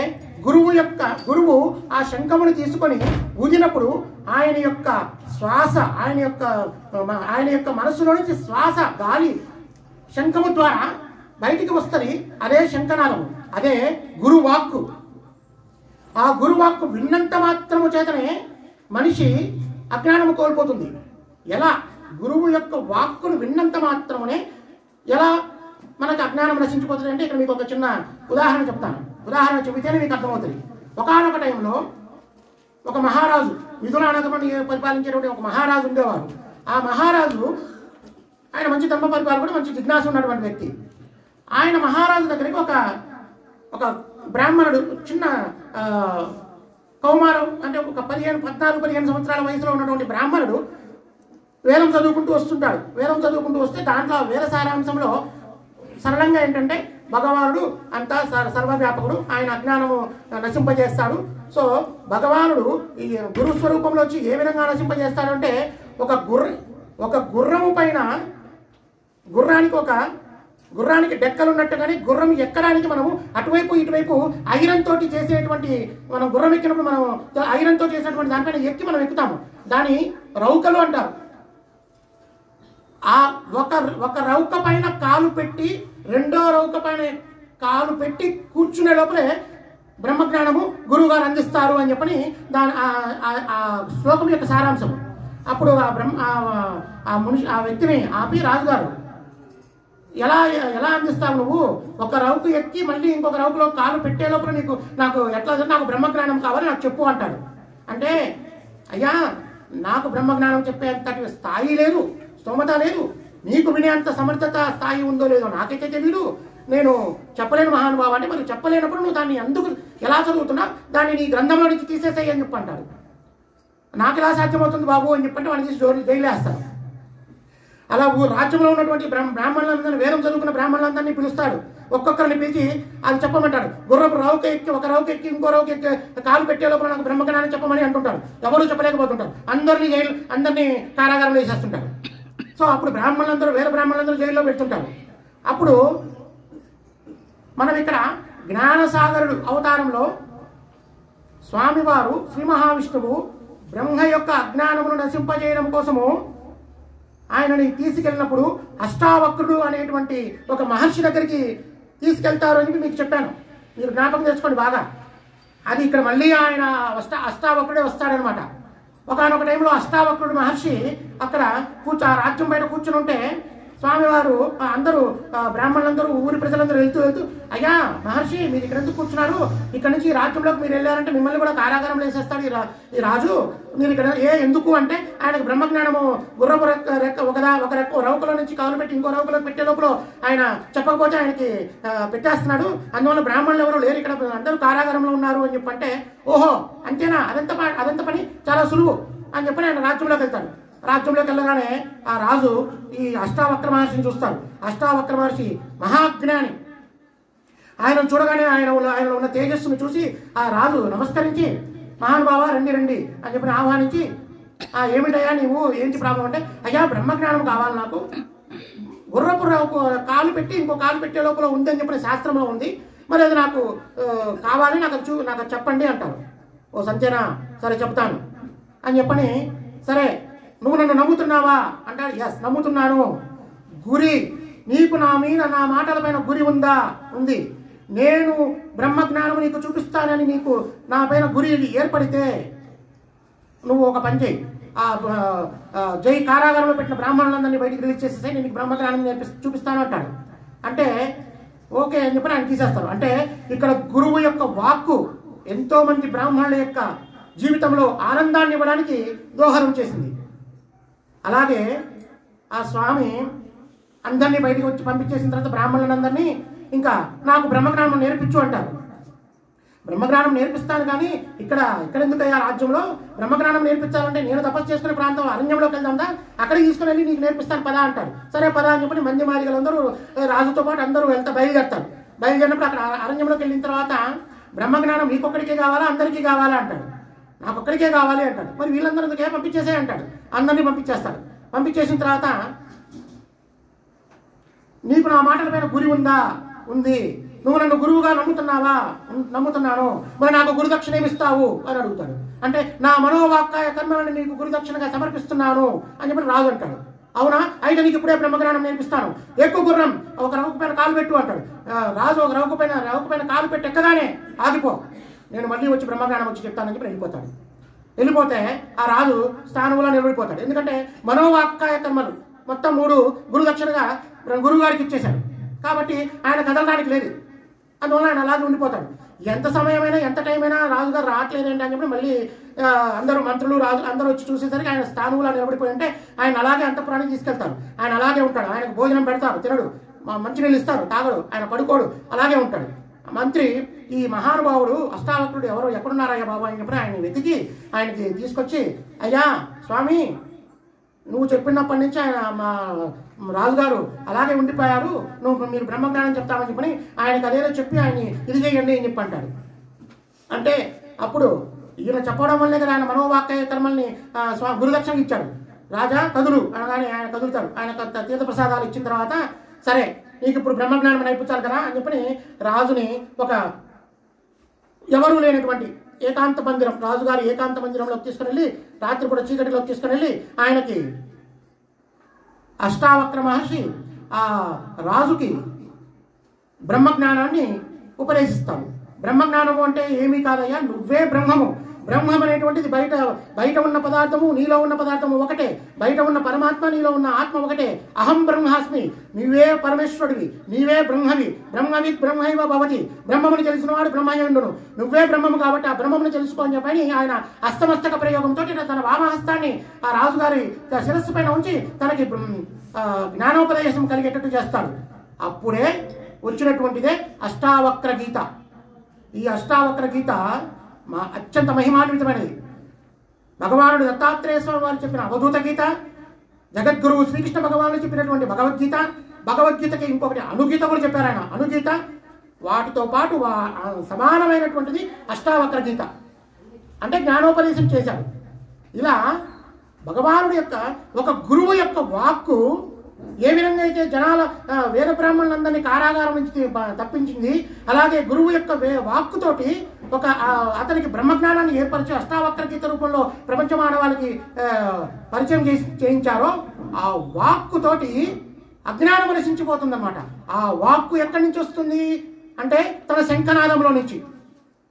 గురువు ఆ శంఖమును తీసుకొని ఊదినప్పుడు ఆయన యొక్క శ్వాస ఆయన యొక్క మనస్సులో నుంచి శ్వాస గాలి శంఖము ద్వారా బయటికి వస్తుంది. అదే శంఖనాదము, అదే గురువాక్కు. ఆ గురువాక్కు విన్నంత మాత్రము చేతనే మనిషి అజ్ఞానము కోల్పోతుంది. ఎలా? గురువు యొక్క వాక్కును విన్నంత మాత్రమే ఎలా మనకు అజ్ఞానం నశించిపోతుంది అంటే, ఇక్కడ మీకు ఒక చిన్న ఉదాహరణ చెప్తాను. ఉదాహరణ చెబితేనే మీకు అర్థమవుతుంది. ఒకానొక టైంలో ఒక మహారాజు, మిథునానగమని పరిపాలించేటువంటి ఒక మహారాజు ఉండేవారు. ఆ మహారాజు ఆయన మంచి ధర్మ పరిపాలకుడు, మంచి జిజ్ఞాస ఉన్నటువంటి వ్యక్తి. ఆయన మహారాజు దగ్గరికి ఒక బ్రాహ్మణుడు, చిన్న కౌమారం అంటే ఒక 14-15 సంవత్సరాల వయసులో ఉన్నటువంటి బ్రాహ్మణుడు వేదం చదువుకుంటూ వస్తుంటాడు. వేదం చదువుకుంటూ వస్తే దాంట్లో వేద సారాంశంలో సరళంగా ఏంటంటే, భగవానుడు అంతా సర్వవ్యాపకుడు, ఆయన అజ్ఞానము నశింపజేస్తాడు. సో భగవానుడు ఈ గురుస్వరూపంలో వచ్చి ఏ విధంగా నశింపజేస్తాడు అంటే, ఒక గుర్రము పైన గుర్రానికి డెక్కలు ఉన్నట్టుగానే గుర్రం ఎక్కడానికి మనము అటువైపు ఇటువైపు ఐరన్ తోటి చేసేటువంటి, మనం గుర్రం ఎక్కినప్పుడు మనం ఐరన్ తోటి చేసినటువంటి దానిపైన ఎక్కి మనం ఎక్కుతాము. దాని రౌకలు అంటారు. ఆ ఒక రౌక పైన కాలు పెట్టి రెండో రౌక పైన కాలు పెట్టి కూర్చునే లోపలే బ్రహ్మజ్ఞానము గురువుగారు అందిస్తారు అని చెప్పని దాని ఆ శ్లోకం యొక్క సారాంశం. అప్పుడు ఆ వ్యక్తిని ఆపి రాజుగారు, ఎలా అందిస్తావు నువ్వు? ఒక రౌకు ఎక్కి మళ్ళీ ఇంకొక రౌకులో కాలు పెట్టే లోపల నాకు బ్రహ్మజ్ఞానం కావాలి, నాకు చెప్పు అంటాడు. అంటే, అయ్యా నాకు బ్రహ్మజ్ఞానం చెప్పేంతటి స్థాయి లేదు, స్తోమత లేదు, నీకు వినేంత సమర్థత స్థాయి ఉందో లేదో నాకైతే తెలియదు, నేను చెప్పలేను మహానుభావ. అంటే మరి చెప్పలేనప్పుడు నువ్వు దాన్ని ఎందుకు ఎలా చదువుతున్నా, దాన్ని నీ గ్రంథంలో నుంచి తీసేసేయి అని చెప్పి అంటాడు. నాకు ఎలా సాధ్యమవుతుంది బాబు అని చెప్పంటే వాడిని తీసి జైలు వేస్తారు. అలా రాజ్యంలో ఉన్నటువంటి బ్రాహ్మణులందరినీ, వేదం చదువుకున్న బ్రాహ్మణులందరినీ పిలుస్తాడు. ఒక్కొక్కరిని పిలిచి అది చెప్పమంటాడు. గుర్రపు రావుకి ఎక్కి ఒక రావుకి ఎక్కి ఇంకో రావుకి ఎక్కి కాలు పెట్టే లోపల నాకు బ్రహ్మజ్ఞానం చెప్పమని అంటుంటారు. ఎవరు చెప్పలేకపోతుంటారు. అందరినీ కారాగారంలో వేసేస్తుంటారు. సో అప్పుడు బ్రాహ్మణులందరూ, వేరే బ్రాహ్మణులందరూ జైల్లో పెడుతుంటారు. అప్పుడు మనం ఇక్కడ జ్ఞానసాగరుడు అవతారంలో స్వామివారు శ్రీ మహావిష్ణువు బ్రహ్మ యొక్క అజ్ఞానమును నశింపజేయడం కోసము ఆయనని తీసుకెళ్ళినప్పుడు అష్టావక్రుడు అనేటువంటి ఒక మహర్షి దగ్గరికి తీసుకెళ్తారు అని మీకు చెప్పాను. మీరు జ్ఞాపకం తెచ్చుకోండి బాగా. అది ఇక్కడ మళ్ళీ ఆయన అష్టావక్రుడే వస్తాడనమాట. ఒకనొక టైంలో అష్టావక్రుడు మహర్షి అక్కడ ఆ రాజ్యం బయట కూర్చుని ఉంటే స్వామివారు అందరూ బ్రాహ్మణులందరూ ఊరి ప్రజలందరూ వెళ్తూ అయ్యా మహర్షి మీరు ఇక్కడ ఎందుకు కూర్చున్నారు? ఇక్కడ నుంచి ఈ రాజ్యంలోకి మీరు వెళ్ళారంటే మిమ్మల్ని కూడా కారాగారంలో వేసేస్తాడు ఈ రాజు. మీరు ఇక్కడ ఎందుకు అంటే ఆయనకు బ్రహ్మజ్ఞానము గుర్రపు ఒక రౌకలో నుంచి కాలు పెట్టి ఇంకో రౌకలో పెట్టే లోపల ఆయన చెప్పకపోతే ఆయనకి పెట్టేస్తున్నాడు. అందువల్ల బ్రాహ్మణులు ఎవరు లేరు ఇక్కడ, అందరూ కారాగారంలో ఉన్నారు అని చెప్పంటే ఓహో అంతేనా, అదంత పని చాలా సులువు అని చెప్పని ఆయన రాజ్యంలోకి వెళ్తాడు. రాజ్యంలోకి వెళ్ళగానే ఆ రాజు ఈ అష్టావక్ర మహర్షిని చూస్తాడు. అష్టావక్ర మహర్షి మహాజ్ఞాని. ఆయన చూడగానే ఆయనలో ఉన్న తేజస్సును చూసి ఆ రాజు నమస్కరించి మహానుభావ రండి అని చెప్పి ఆహ్వానించి ఏమిటయ్యా నీవు, ఏంటి ప్రాబ్లం అంటే అయ్యా బ్రహ్మజ్ఞానం కావాలి నాకు, గుర్రపు కాలు పెట్టి ఇంకో కాలు పెట్టే లోపల ఉంది అని చెప్పిన శాస్త్రంలో ఉంది, మరి అది నాకు కావాలి, నాకు చెప్పండి అంటారు. ఓ సంచేనా, సరే చెప్తాను అని చెప్పని, సరే నువ్వు నన్ను నమ్ముతున్నావా అంటాడు. ఎస్ నమ్ముతున్నాను. గురి నీకు నా మీద, నా మాటలపైన గురి ఉంది. నేను బ్రహ్మజ్ఞానం నీకు చూపిస్తానని నీకు నా పైన గురి ఏర్పడితే నువ్వు ఒక పని చేయి, జై కారాగారంలో పెట్టిన బ్రాహ్మణులందరినీ బయటికి రిలీజ్ చేసేసి నేను బ్రహ్మజ్ఞానం చూపిస్తాను అంటాడు. అంటే ఓకే అని చెప్పి ఆయన తీసేస్తారు. అంటే ఇక్కడ గురువు యొక్క వాక్కు ఎంతో మంది బ్రాహ్మణుల యొక్క జీవితంలో ఆనందాన్ని ఇవ్వడానికి దోహదం చేసింది. అలాగే ఆ స్వామి అందరినీ బయటికి వచ్చి పంపించేసిన తర్వాత బ్రాహ్మణులందరినీ ఇంకా నాకు బ్రహ్మజ్ఞానం నేర్పించు అంటారు. బ్రహ్మజ్ఞానం నేర్పిస్తాను కానీ ఇక్కడ ఎందుకయ్యా రాజ్యంలో బ్రహ్మజ్ఞానం నేర్పించాలంటే నేను తపస్సు చేసుకునే ప్రాంతం అరణ్యంలోకి వెళ్దాందా, అక్కడికి తీసుకుని వెళ్ళి నీకు నేర్పిస్తాను పదా అంటారు. సరే పదా అని చెప్పి మంది మాదిగలందరూ రాజుతో పాటు అందరూ బయలుదేరతారు. బయలుదేరినప్పుడు అక్కడ అరణ్యంలోకి వెళ్ళిన తర్వాత బ్రహ్మజ్ఞానం నీకొక్కడికే కావాలా అందరికీ కావాలా అంటాడు. నాకొక్కడికే కావాలి అంటాడు. మరి వీళ్ళందరూ ఎందుకే పంపించేసే అంటాడు. అందరినీ పంపించేస్తాడు. పంపించేసిన తర్వాత నీకు నా మాటలపైన గురి ఉంది, నువ్వు నన్ను గురువుగా నమ్ముతున్నావా? నమ్ముతున్నాను. మరి నాకు గురుదక్షిణ ఏమిస్తావు అని అడుగుతాడు. అంటే నా మనోవాక్కాయ కర్మలను నీకు గురుదక్షిణగా సమర్పిస్తున్నాను అని చెప్పి రాజు అంటాడు. అవునా, అయితే నీకు ఇప్పుడే బ్రహ్మజ్ఞానం నేర్పిస్తాను, ఎక్కువ గుర్రం ఒక రౌకు పైన కాలు పెట్టు అంటాడు. రాజు ఒక రౌకు పైన కాలు పెట్టి ఎక్కగానే ఆగిపో, నేను మళ్ళీ వచ్చి బ్రహ్మజ్ఞానం వచ్చి చెప్తానని చెప్పి వెళ్ళిపోతాడు. వెళ్ళిపోతే ఆ రాజు స్థానంలో నిలబడిపోతాడు. ఎందుకంటే మనోవాక్కాయ కర్మలు మొత్తం 3 గురుదక్షిణగా గురువుగారికి ఇచ్చేశాడు కాబట్టి ఆయన కదలడానికి లేదు. అందువల్ల ఆయన అలాగే ఉండిపోతాడు. ఎంత సమయమైనా ఎంత టైం అయినా రాజుగారు రావట్లేదండి అని చెప్పి మళ్ళీ అందరూ మంత్రులు రాజు అందరూ వచ్చి చూసేసరికి ఆయన స్థానంలో నిలబడిపోయి ఉంటే ఆయన అలాగే అంతఃపురానికి తీసుకెళ్తారు. ఆయన అలాగే ఉంటాడు. ఆయనకు భోజనం పెడతారు, తినడు, మంచినీళ్ళు ఇస్తారు, తాగడు, ఆయన పడుకోడు, అలాగే ఉంటాడు. మంత్రి ఈ మహానుభావుడు అష్టావక్రుడు ఎవరు ఎక్కడున్నారయ్యా బాబు అని చెప్పి ఆయన వెతికి ఆయనకి తీసుకొచ్చి అయ్యా స్వామి నువ్వు చెప్పినప్పటి నుంచి ఆయన మా రాజుగారు అలాగే ఉండిపోయారు, మీరు బ్రహ్మజ్ఞానం చెప్తామని చెప్పని ఆయనకు అదేదో చెప్పి ఆయన్ని ఇది చేయండి అని చెప్పి అంటాడు. అంటే అప్పుడు ఈయన చెప్పడం వల్లే కదా ఆయన మనోవాక్య కర్మల్ని గురుదక్షిణ ఇచ్చాడు. రాజా కదులు అనగానే ఆయన కదులుతాడు. ఆయన తీర్థప్రసాదాలు ఇచ్చిన తర్వాత సరే నీకు ఇప్పుడు బ్రహ్మజ్ఞానం నేర్పించాలి కదా అని చెప్పని రాజుని ఒక ఎవరూ లేనటువంటి ఏకాంత మందిరం, రాజుగారి ఏకాంత మందిరంలోకి తీసుకుని వెళ్ళి రాత్రిపూట చీకటిలోకి తీసుకుని వెళ్ళి ఆయనకి అష్టావక్ర మహర్షి ఆ రాజుకి బ్రహ్మజ్ఞానాన్ని ఉపదేశిస్తాడు. బ్రహ్మజ్ఞానము అంటే ఏమీ కాదయ్యా, నువ్వే బ్రహ్మము. బ్రహ్మం అనేటువంటిది బయట ఉన్న పదార్థము నీలో ఉన్న పదార్థము ఒకటే, బయట ఉన్న పరమాత్మ నీలో ఉన్న ఆత్మ ఒకటే. అహం బ్రహ్మాస్మి, నీవే పరమేశ్వరుడివి, నీవే బ్రహ్మవి. బ్రహ్మవి బ్రహ్మైవ భవతి, బ్రహ్మముని తెలిసినవాడు బ్రహ్మయ్యుండును, నువ్వే బ్రహ్మము కాబట్టి ఆ బ్రహ్మమును తెలుసుకోని చెప్పని ఆయన అస్తమస్తక ప్రయోగంతో తన వామహస్తాన్ని ఆ రాజుగారి శిరస్సు పైన ఉంచి తనకి జ్ఞానోపదేశం కలిగేటట్టు చేస్తాడు. అప్పుడే వచ్చినటువంటిదే అష్టావక్ర గీత. ఈ అష్టావక్ర గీత అత్యంత మహిమాన్వితమైనది. భగవానుడు దత్తాత్రేయ స్వామి వారు చెప్పిన అవధూత గీత, జగద్గురువు శ్రీకృష్ణ భగవానుడు చెప్పినటువంటి భగవద్గీత, భగవద్గీతకి ఇంకొకటి అనుగీత కూడా చెప్పారు ఆయన, అనుగీత. వాటితో పాటు సమానమైనటువంటిది అష్టావక్ర గీత, అంటే జ్ఞానోపదేశం చేశారు. ఇలా భగవానుడి యొక్క ఒక గురువు యొక్క వాక్కు ఏ విధంగా అయితే జనాల వేద బ్రాహ్మణులందరినీ కారాగారం నుంచి తప్పించింది, అలాగే గురువు యొక్క వాక్కుతోటి ఒక అతనికి బ్రహ్మజ్ఞానాన్ని ఏర్పరిచి అష్టావక్ర గీత రూపంలో ప్రపంచ మానవాళికి పరిచయం చేయించారో, ఆ వాక్కుతోటి అజ్ఞానం నశించిపోతుందన్నమాట. ఆ వాక్కు ఎక్కడి నుంచి వస్తుంది అంటే తన శంఖనాదంలో నుంచి.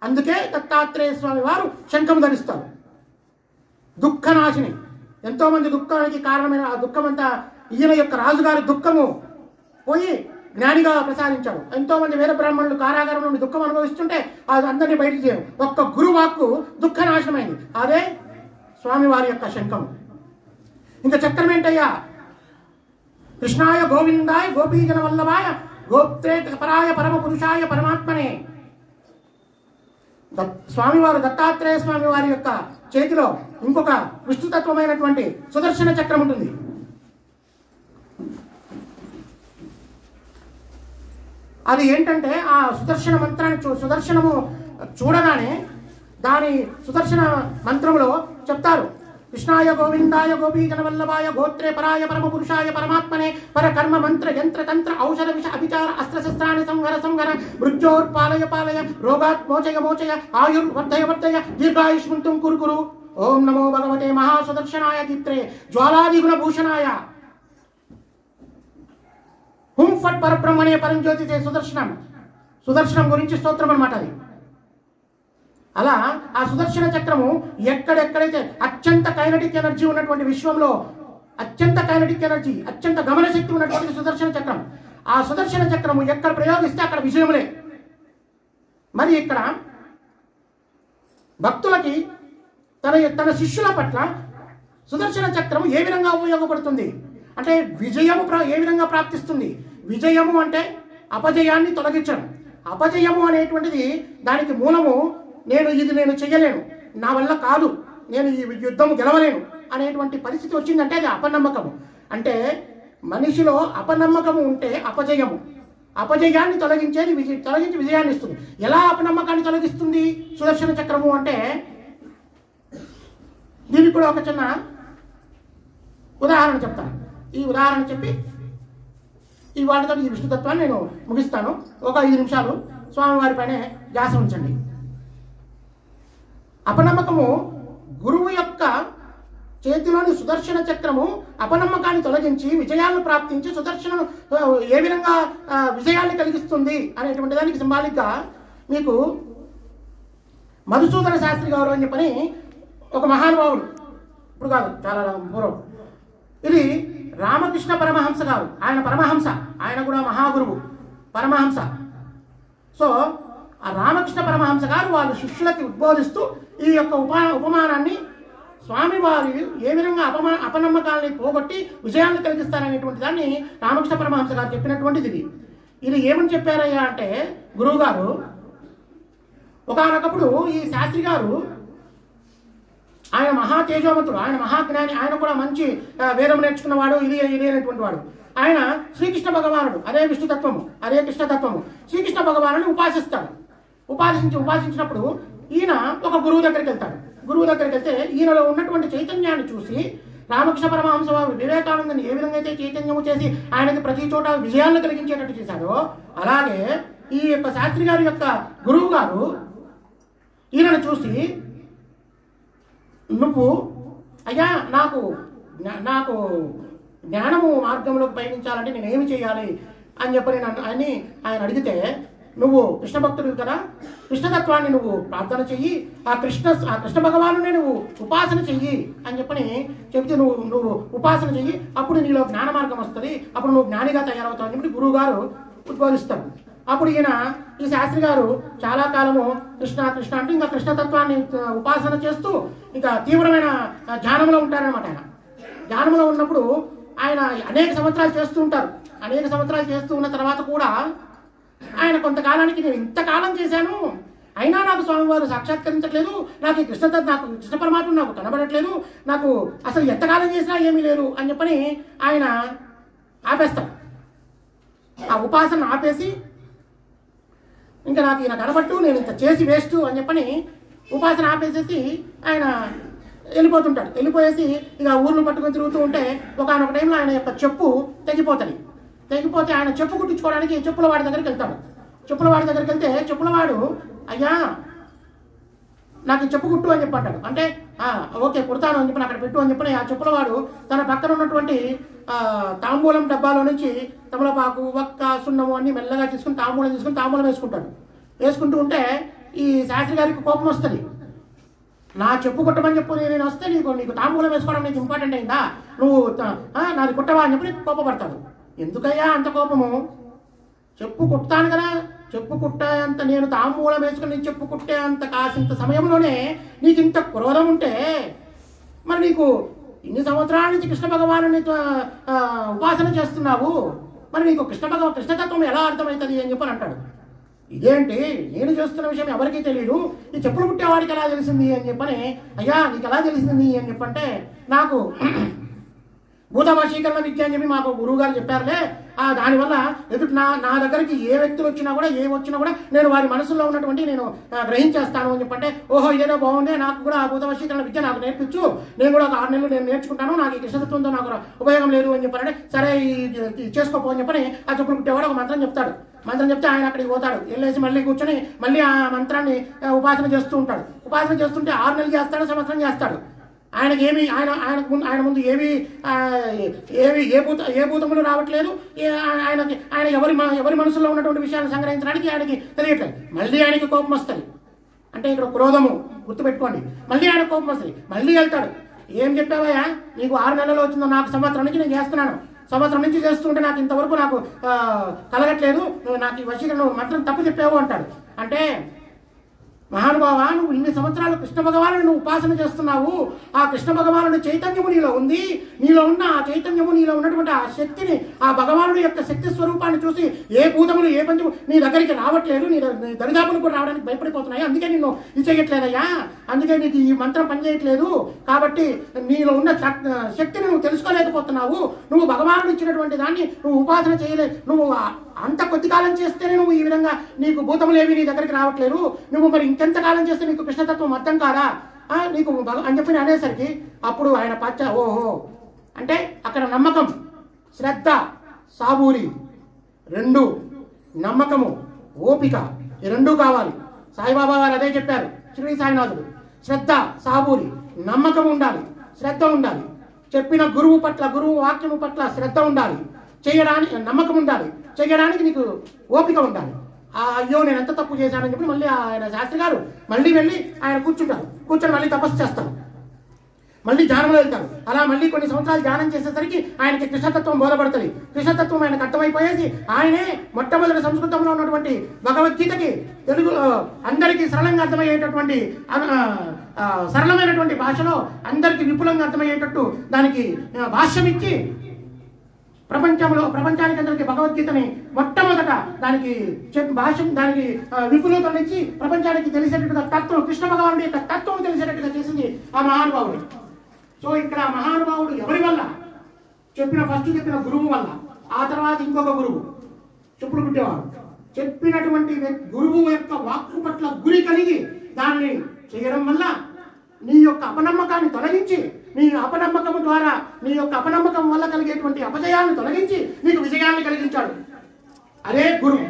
అందుకే దత్తాత్రేయ స్వామి వారు శంఖం ధరిస్తారు. దుఃఖనాశిని, ఎంతో మంది దుఃఖానికి కారణమైన ఆ దుఃఖమంతా ఈయన యొక్క రాజుగారి దుఃఖము పోయి జ్ఞానిగా ప్రసాదించాడు. ఎంతో మంది వేద బ్రాహ్మణులు కారాగారం నుండి దుఃఖం అనుభవిస్తుంటే అది అందరినీ బయటికి చేయరు. ఒక్క గురువాక్కు దుఃఖనాశనమైంది, అదే స్వామివారి యొక్క శంఖం. ఇంకా చక్రం ఏంటయ్యా? కృష్ణాయ గోవిందాయ గోపీజన వల్లభాయ గోప్త్రే పరాయ పరమ పురుషాయ పరమాత్మనే. స్వామివారు దత్తాత్రేయ స్వామి వారి యొక్క చేతిలో ఇంకొక విష్ణుతత్వమైనటువంటి సుదర్శన చక్రం ఉంటుంది. అది ఏంటంటే ఆ సుదర్శన మంత్రాన్ని సుదర్శనము చూడగానే దాని సుదర్శన మంత్రములో చెప్తారు, కృష్ణాయ గోవిందాయ గోపీజన వల్లభాయ గోత్రే పరాయ పరమ పురుషాయ పరమాత్మనే పర కర్మ మంత్ర యంత్ర తంత్ర ఔషధ విష అభిచార అస్త్రశస్త్రాన్ని సంహర సంహర మృత్యోర్పాలయ పాలయ రోగాత్ మోచయ మోచయ ఆయుర్వర్ధయ వర్ధయ దీర్ఘాయుష్మంతుం కురు. ఓం నమో భగవతే మహాసుదర్శనాయ దీప్త్రే జ్వాలాదిగుణ భూషణాయ హుం ఫట్ పరబ్రహ్మణే పరంజ్యోతితే సుదర్శనం. సుదర్శనం గురించి స్తోత్రం అన్నమాట అది. అలా ఆ సుదర్శన చక్రము ఎక్కడెక్కడైతే అత్యంత కైనటిక్ ఎనర్జీ ఉన్నటువంటి విశ్వంలో అత్యంత కైనటిక్ ఎనర్జీ, అత్యంత గమనశక్తి ఉన్నటువంటి సుదర్శన చక్రం, ఆ సుదర్శన చక్రము ఎక్కడ ప్రయోగిస్తే అక్కడ విజయములే. మరి ఇక్కడ భక్తులకి తన శిష్యుల పట్ల సుదర్శన చక్రము ఏ విధంగా ఉపయోగపడుతుంది అంటే విజయము ఏ విధంగా ప్రాప్తిస్తుంది? విజయము అంటే అపజయాన్ని తొలగించడం. అపజయము అనేటువంటిది దానికి మూలము నేను చెయ్యలేను, నా వల్ల కాదు, నేను ఈ యుద్ధము గెలవలేను అనేటువంటి పరిస్థితి వచ్చిందంటే అది అపనమ్మకము. అంటే మనిషిలో అపనమ్మకము ఉంటే అపజయము, అపజయాన్ని తొలగించి విజయాన్ని ఇస్తుంది. ఎలా అపనమ్మకాన్ని తొలగిస్తుంది సుదర్శన చక్రము అంటే దీనికి కూడా ఒక చిన్న ఉదాహరణ చెప్తాను. ఈ ఉదాహరణ చెప్పి ఈ వాటితో ఈ విష్ణుతత్వాన్ని నేను ముగిస్తాను. ఒక 5 నిమిషాలు స్వామివారి పైన ధ్యాస ఉంచండి. అపనమ్మకము గురువు యొక్క చేతిలోని సుదర్శన చక్రము అపనమ్మకాన్ని తొలగించి విజయాలను ప్రాప్తించి సుదర్శనం ఏ విధంగా విజయాన్ని కలిగిస్తుంది అనేటువంటి దానికి సింబాలిక్గా మీకు మధుసూదన శాస్త్రి గారు అని చెప్పని ఒక మహానుభావుడు, ఇప్పుడు కాదు చాలా పూర్వం, ఇది రామకృష్ణ పరమహంస గారు. ఆయన పరమహంస, ఆయన కూడా మహాగురువు పరమహంస. సో ఆ రామకృష్ణ పరమహంస గారు వాళ్ళ శిష్యులకి ఉద్బోధిస్తూ ఈ యొక్క ఉపమానాన్ని స్వామివారి ఏ విధంగా అపనమ్మకాలని పోగొట్టి విజయాన్ని కలిగిస్తారనేటువంటి దాన్ని రామకృష్ణ పరమహంస గారు చెప్పినటువంటిది. ఇది ఏమని చెప్పారయ్యా అంటే, గురువు గారు ఒకానొకప్పుడు ఈ శాస్త్రి గారు, ఆయన మహా తేజోవంతుడు, ఆయన మహాజ్ఞాని, ఆయన కూడా మంచి వేదం నేర్చుకున్నవాడు, ఇది అనేటువంటి వాడు. ఆయన శ్రీకృష్ణ భగవానుడు, అదే విష్ణుతత్వము, అదే కృష్ణతత్వము, శ్రీకృష్ణ భగవానుని ఉపాసిస్తాడు. ఉపాసించినప్పుడు ఈయన ఒక గురువు దగ్గరికి వెళ్తాడు. గురువు దగ్గరికి వెళ్తే ఈయనలో ఉన్నటువంటి చైతన్యాన్ని చూసి రామకృష్ణ పరమహంస వారు వివేకానందని ఏ విధంగా అయితే చైతన్యము చేసి ఆయనకి ప్రతి చోట విజయాలను కలిగించేటట్టు చేశారో, అలాగే ఈ యొక్క శాస్త్రి గారి యొక్క గురువు గారు ఈయనను చూసి, నువ్వు అయ్యా నాకు జ్ఞానము మార్గంలోకి పయనించాలంటే నేనేమి చేయాలి అని చెప్పని అని ఆయన అడిగితే, నువ్వు కృష్ణ భక్తుడు కదా, కృష్ణతత్వాన్ని నువ్వు ప్రార్థన చెయ్యి, ఆ కృష్ణ భగవానునే నువ్వు ఉపాసన చెయ్యి అని చెప్పని చెబితే నువ్వు ఉపాసన చెయ్యి, అప్పుడు నీలో జ్ఞాన మార్గం వస్తుంది, అప్పుడు నువ్వు జ్ఞానిగా తయారవుతావు అని చెప్పి గురువు గారు ఉద్బోధిస్తాడు. అప్పుడు ఈ శాస్త్రి గారు చాలా కాలము కృష్ణ అంటే ఇంకా కృష్ణతత్వాన్ని ఉపాసన చేస్తూ ఇంకా తీవ్రమైన ధ్యానంలో ఉంటారనమాట. ఆయన ధ్యానంలో ఉన్నప్పుడు ఆయన అనేక సంవత్సరాలు చేస్తూ ఉంటారు. అనేక సంవత్సరాలు చేస్తూ ఉన్న తర్వాత కూడా ఆయన కొంతకాలానికి, నేను ఇంతకాలం చేశాను అయినా నాకు స్వామివారు సాక్షాత్కరించట్లేదు, నాకు కృష్ణ పరమాత్మ నాకు కనబడట్లేదు, నాకు అసలు ఎంతకాలం చేసినా ఏమీ లేదు అని చెప్పని ఆయన ఆపేస్తాడు. ఆ ఉపాసన ఆపేసి ఇంకా నాకు ఈయన కనబట్టు, నేను ఇంత చేసి వేస్ట్ అని చెప్పని ఉపాసన ఆపేసేసి ఆయన వెళ్ళిపోతుంటాడు. వెళ్ళిపోయేసి ఇక ఊర్లు పట్టుకొని తిరుగుతూ ఉంటే ఒకనొక టైంలో ఆయన యొక్క చెప్పు తెగిపోతుంది. తెగిపోతే ఆయన చెప్పు కుట్టించుకోవడానికి చెప్పుల వాడి దగ్గరికి వెళ్తాడు. చెప్పుల వాడి దగ్గరికి వెళ్తే చెప్పుల వాడు, అయ్యా నాకు చెప్పు కుట్టు అని చెప్పి అంటాడు. అంటే ఓకే కుడతాను అని చెప్పి అక్కడ పెట్టు అని చెప్పి ఆ చెప్పుల వాడు తన పక్కన ఉన్నటువంటి తాంబూలం డబ్బాలో నుంచి తమలపాకు, వక్క, సున్నము అన్ని మెల్లగా తీసుకుని తాంబూలం వేసుకుంటాడు. వేసుకుంటూ ఉంటే ఈ శాస్త్రి గారికి కోపం వస్తుంది. నా చెప్పు కుట్టమని చెప్పు నేను వస్తే నీకు తాంబూలం వేసుకోవడం నీకు ఇంపార్టెంట్ అయిందా, నువ్వు నాది కుట్టవా అని చెప్పి కోపపడతాడు. ఎందుకయ్యా అంత కోపము? చెప్పు కుట్టాను కదా, చెప్పు కుట్టేంత నేను తాంబూలం వేసుకుని చెప్పు కుట్టే అంత కాసింత సమయంలోనే నీకు ఇంత క్రోధం ఉంటే మరి నీకు ఇన్ని సంవత్సరాల నుంచి కృష్ణ భగవాను ఉపాసన చేస్తున్నావు, మరి నీకు కృష్ణతత్వం ఎలా అర్థమవుతుంది అని చెప్పని అంటాడు. ఇదేంటి నేను చేస్తున్న విషయం ఎవరికీ తెలియదు, ఈ చెప్పులు కుట్టేవాడికి ఎలా తెలిసింది అని చెప్పని, అయ్యా నీకు ఎలా తెలిసింది అని చెప్పంటే నాకు భూత వశీకరణ విద్య అని చెప్పి మాకు గురువు గారు చెప్పారులే, దానివల్ల ఎదుటి నా దగ్గరికి ఏ వ్యక్తులు వచ్చినా కూడా వచ్చినా కూడా నేను వారి మనసులో ఉన్నటువంటి నేను గ్రహించేస్తాను అని చెప్పంటే, ఓహో ఇదేదో బాగుండే, నాకు కూడా ఆ భూత వశీకరణ విద్య నాకు నేర్పించు, నేను కూడా ఒక 6 నెలలు నేను నేర్చుకుంటాను, నాకు ఈ కృష్ణతత్వంతో నాకు ఉపయోగం లేదు అని చెప్పారంటే, సరే చేసుకోపో అని చెప్పని ఆ చెప్పులు కుట్టేవాడు ఒక మంత్రం చెప్తాడు. మంత్రం చెప్తే ఆయన అక్కడికి పోతాడు. వెళ్ళేసి మళ్ళీ కూర్చొని మళ్ళీ ఆ మంత్రాన్ని ఉపాసన చేస్తూ ఉంటాడు. ఉపాసన చేస్తుంటే 6 నెలలు చేస్తాడు, సంవత్సరం చేస్తాడు. ఆయనకి ఏమి ఆయన ముందు ఏ భూతములు రావట్లేదు. ఆయన ఎవరి మనసులో ఉన్నటువంటి విషయాలను సంగ్రహించడానికి ఆయనకి తెలియట్లేదు. మళ్ళీ ఆయనకి కోపం వస్తుంది. అంటే ఇక్కడ క్రోధము గుర్తుపెట్టుకోండి. మళ్ళీ ఆయన కోపం వస్తుంది. మళ్ళీ వెళ్తాడు. ఏం చెప్పావయ్యా, నీకు 6 నెలలు వచ్చిందో, నాకు సంవత్సరం నుంచి నేను చేస్తున్నాను, సంవత్సరం నుంచి చేస్తుంటే నాకు ఇంతవరకు నాకు కలగట్లేదు, నాకు ఈ వశీకరణ మాత్రం తప్పు చెప్పావు అంటాడు. అంటే మహానుభావ, నువ్వు ఇన్ని సంవత్సరాలు కృష్ణ భగవాను నువ్వు ఉపాసన చేస్తున్నావు, ఆ కృష్ణ భగవానుడి చైతన్యము నీలో ఉంది, నీలో ఉన్న ఆ చైతన్యము, నీలో ఉన్నటువంటి ఆ శక్తిని, ఆ భగవానుడి యొక్క శక్తి స్వరూపాన్ని చూసి ఏ భూతములు ఏ పంచము నీ దగ్గరికి రావట్లేదు, నీ దరిదాపులు కూడా రావడానికి భయపడిపోతున్నాయి, అందుకే నిన్ను ఇది చేయట్లేదయ్యా, అందుకే నీకు ఈ మంత్రం పనిచేయట్లేదు, కాబట్టి నీలో ఉన్న శక్తిని నువ్వు తెలుసుకోలేకపోతున్నావు, నువ్వు భగవానుడు ఇచ్చినటువంటి దాన్ని నువ్వు ఉపాసన చేయలేదు, నువ్వు అంత కొద్ది కాలం చేస్తేనే నువ్వు ఈ విధంగా నీకు భూతములేవి నీ దగ్గరికి రావట్లేదు, నువ్వు మరి ఇంకెంతకాలం చేస్తే నీకు కృష్ణతత్వం అర్థం కాదా నీకు అని చెప్పి అనేసరికి అప్పుడు ఆయన ఓహో అంటే అక్కడ నమ్మకం, శ్రద్ధ, సాబూరి, 2 నమ్మకము, ఓపిక, ఈ 2 కావాలి. సాయిబాబా గారు అదే చెప్పారు. శ్రీ సాయినాథుడు శ్రద్ధ, సాబూరి, నమ్మకం ఉండాలి, శ్రద్ధ ఉండాలి, చెప్పిన గురువు పట్ల, గురువు వాక్యము పట్ల శ్రద్ధ ఉండాలి, చేయడానికి నమ్మకం ఉండాలి, చేయడానికి నీకు ఓపిక ఉండాలి. అయ్యో నేను ఎంత తప్పు చేశానని చెప్పి మళ్ళీ ఆయన శాస్త్రి గారు మళ్ళీ వెళ్ళి ఆయన కూర్చొని మళ్ళీ తపస్సు చేస్తారు, మళ్ళీ ధ్యానంలో వెళ్తారు. అలా మళ్ళీ కొన్ని సంవత్సరాలు ధ్యానం చేసేసరికి ఆయనకి కృష్ణతత్వం బోధపడుతుంది. కృష్ణతత్వం ఆయనకు అర్థమైపోయేసి ఆయనే మొట్టమొదటి సంస్కృతంలో ఉన్నటువంటి భగవద్గీతకి తెలుగు అందరికీ సరళంగా అర్థమయ్యేటటువంటి సరళమైనటువంటి భాషలో అందరికీ విపులంగా అర్థమయ్యేటట్టు దానికి భాష్యం ఇచ్చి ప్రపంచానికి అందరికీ భగవద్గీతని మొట్టమొదట దానికి భాష్యం, దానికి విపులతనిచ్చి ప్రపంచానికి తెలిసేటట్టుగా తత్వం, కృష్ణ భగవానుడి యొక్క తత్వం తెలిసేటట్టుగా చేసింది ఆ మహానుభావుడు. సో ఇక్కడ మహానుభావుడు ఎవరి వల్ల? ఫస్ట్ చెప్పిన గురువు వల్ల, ఆ తర్వాత ఇంకొక గురువు చెప్పులు కుట్టేవాడు. చెప్పినటువంటి గురువు యొక్క వాక్కు పట్ల గురి కలిగి దాన్ని చేయడం వల్ల నీ యొక్క అపనమ్మకాన్ని తొలగించి, నీ అపనమ్మకము ద్వారా నీ యొక్క అపనమ్మకం వల్ల కలిగేటువంటి అపజయాన్ని తొలగించి నీకు విజయాన్ని కలిగించాడు. అదే గురువు,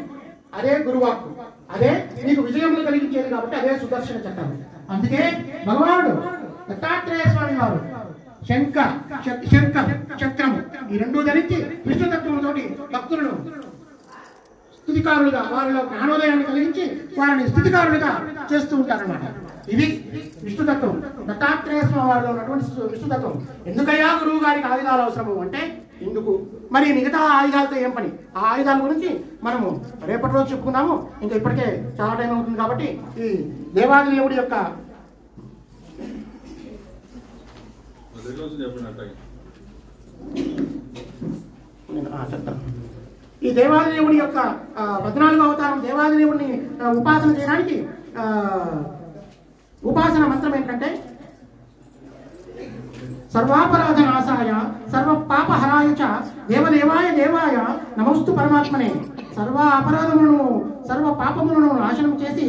అదే గురువాక్కు, అదే నీకు విజయములు కలిగించేది. కాబట్టి అదే సుదర్శన చక్రం. అందుకే భగవానుడు దత్తాత్రేయ స్వామి వారు శంఖ చక్రము ఈ 2 ధరించి విష్ణుతత్వముతోటి భక్తులను స్థుతికారులుగా, వారిలో జ్ఞానోదయాన్ని కలిగించి వారిని స్థుతికారులుగా చేస్తూ ఉంటారన్నమాట. ఇది విష్ణుతత్వం, దత్తాత్రేయ స్వామి వారిలో ఉన్నటువంటి విష్ణుతత్వం. ఎందుకయ్యా గురువు గారికి ఆయుధాలు అవసరము అంటే ఇందుకు. మరి మిగతా ఆయుధాలతో ఏం పని? ఆ ఆయుధాల గురించి మనము రేపటి రోజు చెప్పుకున్నాము. ఇంకా ఇప్పటికే చాలా టైం అవుతుంది కాబట్టి ఈ దేవాది దేవుడి యొక్క చెప్తాను. ఈ దేవాది దేవుడి యొక్క 14వ అవతారం దేవాది దేవుడిని ఉపాసన చేయడానికి ఉపాసన మంత్రం ఏంటంటే సర్వాపరాధ నాశాయ సర్వ పాపహరాయ చ దేవదేవాయ దేవాయ నమోస్తు పరమాత్మనే. సర్వ అపరాధములను సర్వ పాపములను నాశనం చేసి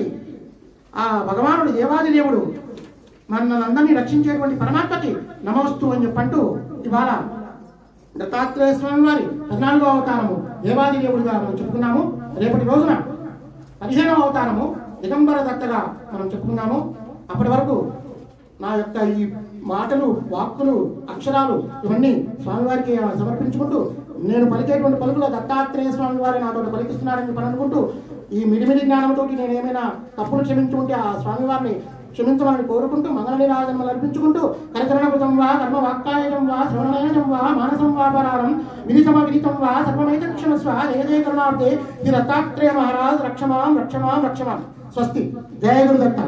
ఆ భగవానుడు దేవాది దేవుడు మనందరినీ రక్షించేటువంటి పరమాత్మకి నమోస్తు అని చెప్పంటూ ఇవాళ దత్తాత్రేయ స్వామి వారి 14వ అవతారము దేవాది దేవుడిగా మనం చెప్పుకున్నాము. రేపటి రోజున 15వ అవతారము దిగంబర దత్తగా మనం చెప్పుకున్నాము. అప్పటి వరకు నా యొక్క ఈ మాటలు, వాక్కులు, అక్షరాలు ఇవన్నీ స్వామివారికి సమర్పించుకుంటూ నేను పలికేటువంటి పలుకులో దత్తాత్రేయ స్వామి వారి నాతో పలికిస్తున్నారని అనుకుంటూ ఈ మిడిమిడి జ్ఞానంతో నేను ఏమైనా తప్పులు క్షమించుకుంటే ఆ స్వామివారిని క్షమించమని కోరుకుంటూ మంగళ నిరాజనములు అర్పించుకుంటూ కరకరణకృతం వా కర్మ వాక్కాయనం వా శ్రవణనయనం వా మానసం వా పరారం విదితం వా సర్వమైత క్షమస్వ జయ కరుణార్థే శ్రీ దత్తాత్రేయ మహారాజ్ రక్షమాం రక్షమాం రక్షమాం. స్వస్తి. జయ గురు దత్త.